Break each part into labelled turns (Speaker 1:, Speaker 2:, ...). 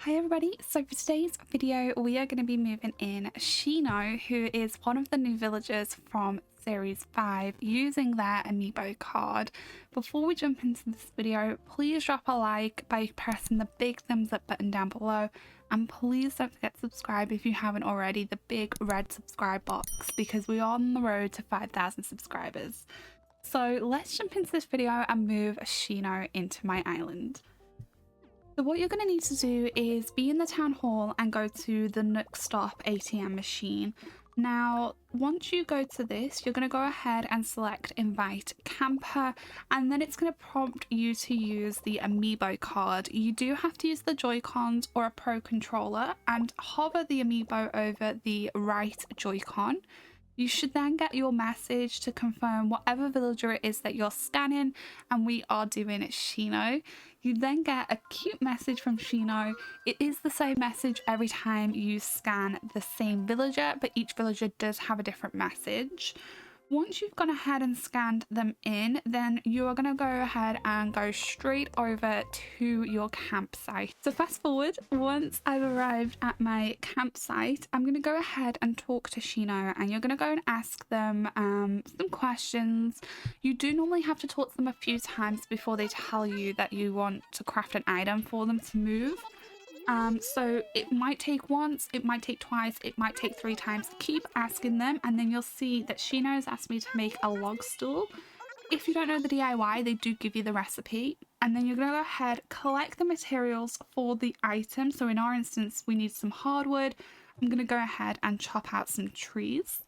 Speaker 1: Hi everybody, so for today's video we are going to be moving in Shino, who is one of the new villagers from Series 5 using their Amiibo card. Before we jump into this video, please drop a like by pressing the big thumbs up button down below, and please don't forget to subscribe if you haven't already, the big red subscribe box, because we are on the road to 5,000 subscribers. So let's jump into this video and move Shino into my island. So what you're going to need to do is be in the town hall and go to the Nook Stop ATM machine. Now, once you go to this, you're going to go ahead and select invite camper, and then it's going to prompt you to use the Amiibo card. You do have to use the Joy-Cons or a Pro controller and hover the Amiibo over the right Joy-Con. You should then get your message to confirm whatever villager it is that you're scanning, and we are doing Shino. You then get a cute message from Shino. It is the same message every time you scan the same villager, but each villager does have a different message. Once you've gone ahead and scanned them in, then you are going to go ahead and go straight over to your campsite. So fast forward, once I've arrived at my campsite, I'm going to go ahead and talk to Shino, and you're going to go and ask them some questions. You do normally have to talk to them a few times before they tell you that you want to craft an item for them to move. So it might take once, it might take twice, it might take 3 times. Keep asking them, and then you'll see that Shino's asked me to make a log stool. If you don't know the DIY, they do give you the recipe, and then you're going to go ahead, collect the materials for the item. So in our instance, we need some hardwood. I'm going to go ahead and chop out some trees.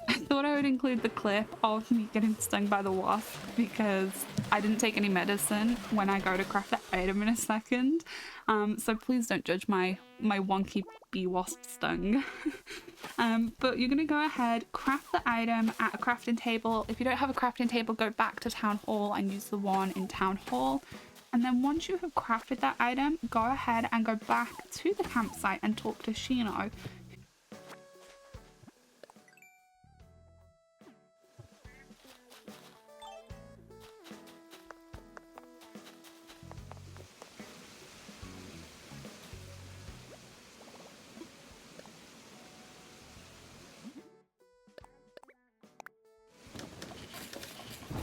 Speaker 1: I thought I would include the clip of me getting stung by the wasp because I didn't take any medicine when I go to craft that item in a second. So please don't judge my wonky bee wasp stung. But you're going to go ahead, craft the item at a crafting table. If you don't have a crafting table, go back to town hall and use the one in town hall. And then once you have crafted that item, go ahead and go back to the campsite and talk to Shino,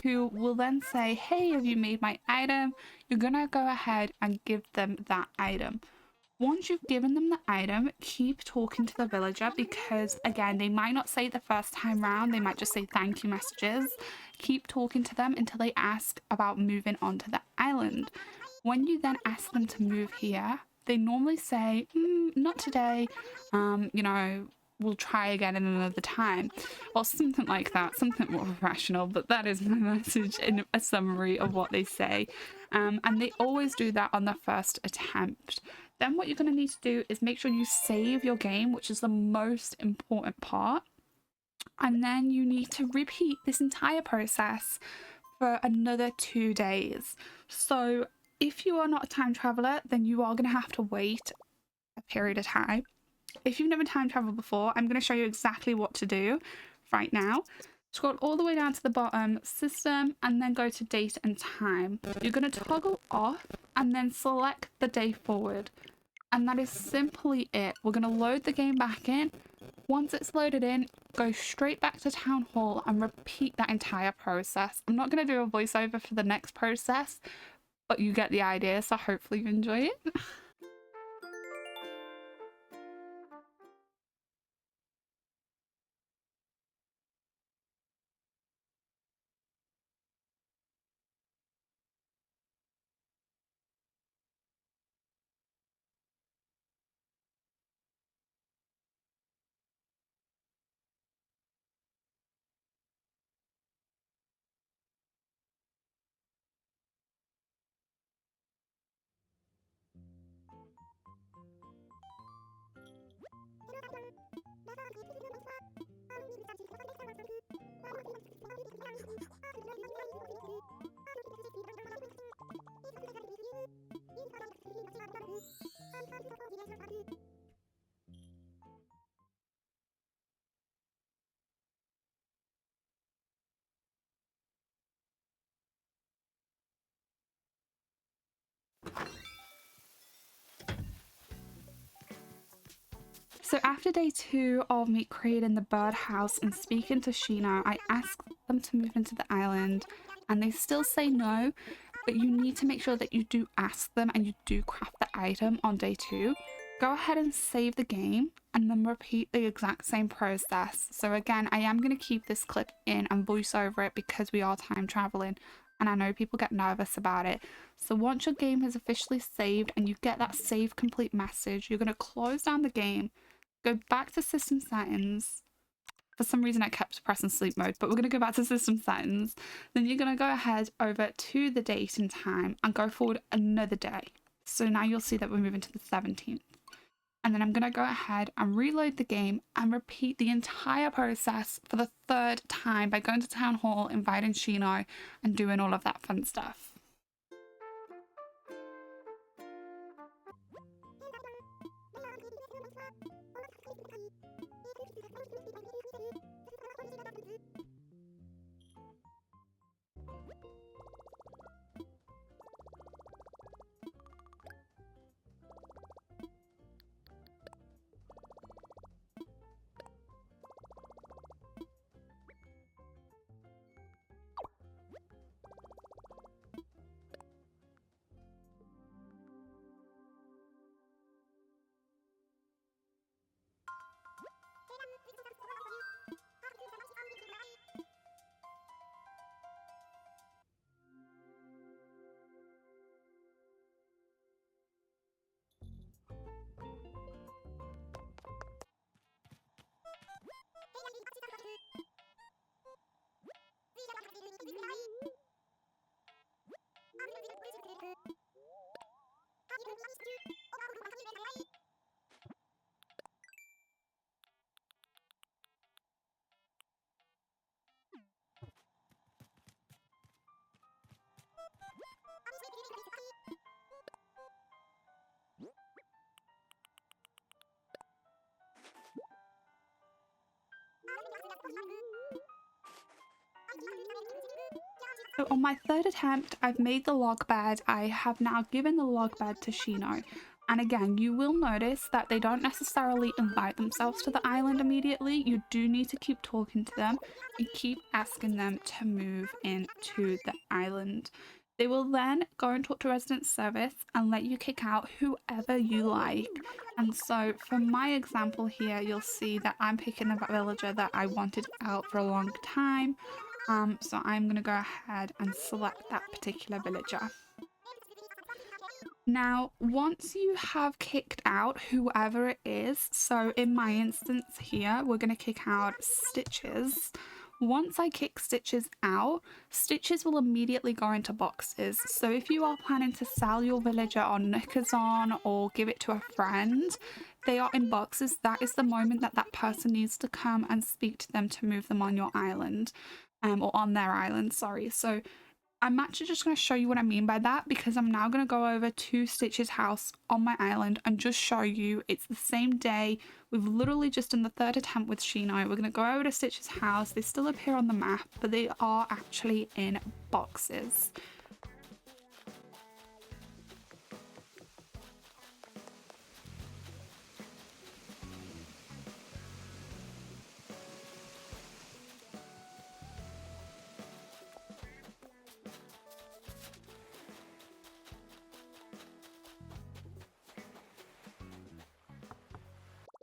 Speaker 1: who will then say, hey, have you made my item? You're gonna go ahead and give them that item. Once you've given them the item, keep talking to the villager, because again, they might not say it the first time round, they might just say thank you messages. Keep talking to them until they ask about moving onto the island. When you then ask them to move here, they normally say, not today, you know, we'll try again in another time, or something like that, something more professional. But that is my message in a summary of what they say, and they always do that on the first attempt. Then what you're going to need to do is make sure you save your game, which is the most important part, and then you need to repeat this entire process for another 2 days. So if you are not a time traveler, then you are going to have to wait a period of time. If you've never time traveled before, I'm going to show you exactly what to do right now. Scroll all the way down to the bottom, system, and then go to date and time. You're going to toggle off and then select the day forward. And that is simply it. We're going to load the game back in. Once it's loaded in, go straight back to town hall and repeat that entire process. I'm not going to do a voiceover for the next process, but you get the idea, so hopefully you enjoy it. So after day 2 of me creating the birdhouse and speaking to Shino, I asked them to move into the island and they still say no, but you need to make sure that you do ask them and you do craft the item on day 2. Go ahead and save the game and then repeat the exact same process. So again, I am going to keep this clip in and voice over it because we are time traveling and I know people get nervous about it. So once your game has officially saved and you get that save complete message, you're going to close down the game, go back to system settings. For some reason I kept pressing sleep mode, but we're going to go back to system settings. Then you're going to go ahead over to the date and time and go forward another day. So now you'll see that we're moving to the 17th. And then I'm going to go ahead and reload the game and repeat the entire process for the 3rd time by going to Town Hall, inviting Shino, and doing all of that fun stuff. So on my 3rd attempt, I've made the log bed. I have now given the log bed to Shino. And again, you will notice that they don't necessarily invite themselves to the island immediately. You do need to keep talking to them and keep asking them to move into the island. They will then go and talk to resident service and let you kick out whoever you like. And so for my example here, you'll see that I'm picking a villager that I wanted out for a long time. So I'm going to go ahead and select that particular villager. Now, once you have kicked out whoever it is, so in my instance here, we're going to kick out Stitches. Once I kick Stitches out, Stitches will immediately go into boxes. So if you are planning to sell your villager on Knickers-on or give it to a friend, they are in boxes. That is the moment that that person needs to come and speak to them to move them on your island, or on their island, sorry. So I'm actually just going to show you what I mean by that because I'm now going to go over to Stitch's house on my island and just show you it's the same day. We've literally just done the 3rd attempt with Shino. We're going to go over to Stitch's house. They still appear on the map, but they are actually in boxes.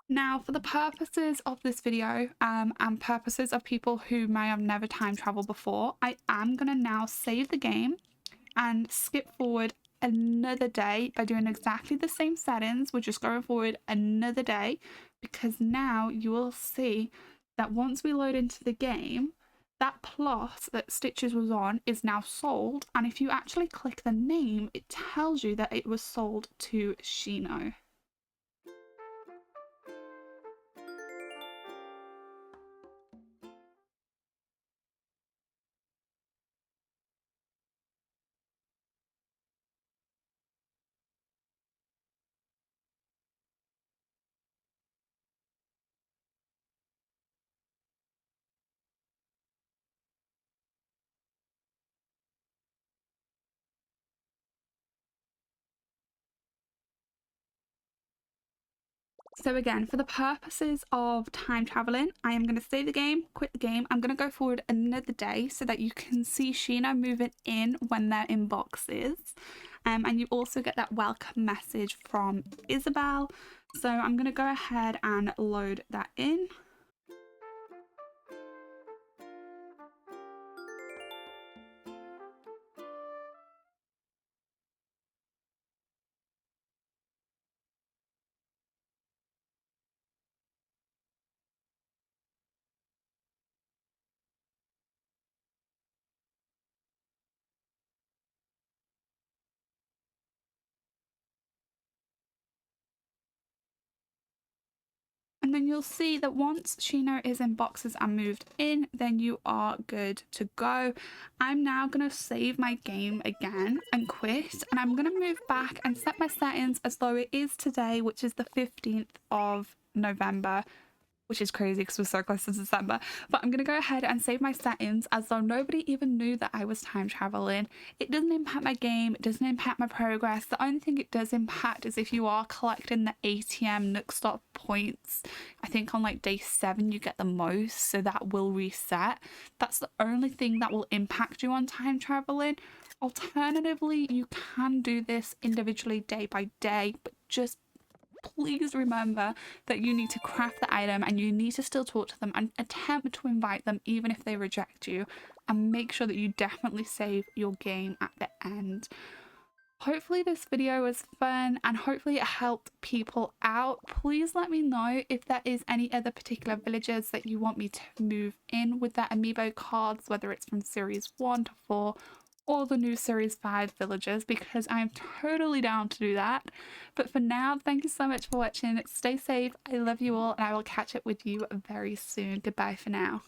Speaker 1: Now, for the purposes of this video and purposes of people who may have never time traveled before, I am going to now save the game and skip forward another day by doing exactly the same settings. We're just going forward another day because now you will see that once we load into the game, that plot that Stitches was on is now sold. And if you actually click the name, it tells you that it was sold to Shino. So again, for the purposes of time traveling, I am going to save the game, quit the game. I'm going to go forward another day so that you can see Shino moving in when they're in boxes. And you also get that welcome message from Isabel. So I'm going to go ahead and load that in. And then you'll see that once Shino is in boxes and moved in, then you are good to go. I'm now going to save my game again and quit. And I'm going to move back and set my settings as though it is today, which is the 15th of November. Which is crazy because we're so close to December. But I'm going to go ahead and save my settings as though nobody even knew that I was time traveling. It doesn't impact my game. It doesn't impact my progress. The only thing it does impact is if you are collecting the ATM Nookstop points. I think on like day 7 you get the most, so that will reset. That's the only thing that will impact you on time traveling. Alternatively, you can do this individually day by day, but just please remember that you need to craft the item and you need to still talk to them and attempt to invite them even if they reject you, and make sure that you definitely save your game at the end. Hopefully this video was fun and hopefully it helped people out. Please let me know if there is any other particular villages that you want me to move in with their amiibo cards, whether it's from series 1 to 4 or the new series 5 villages, because I'm totally down to do that. But for now, thank you so much for watching. Stay safe. I love you all and I will catch up with you very soon. Goodbye for now.